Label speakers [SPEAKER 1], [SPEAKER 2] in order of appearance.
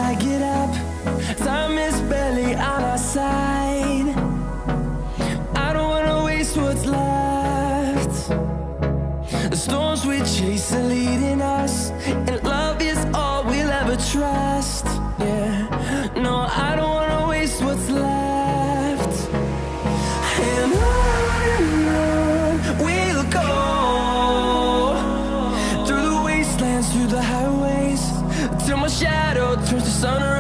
[SPEAKER 1] I get up, time is barely on our side. I don't wanna waste what's left. The storms we chase are leading us, and love is all we'll ever trust. Yeah, no, I don't wanna waste what's left. And on we'll go, through the wastelands, through the highways, till my shadow turns to sun rays.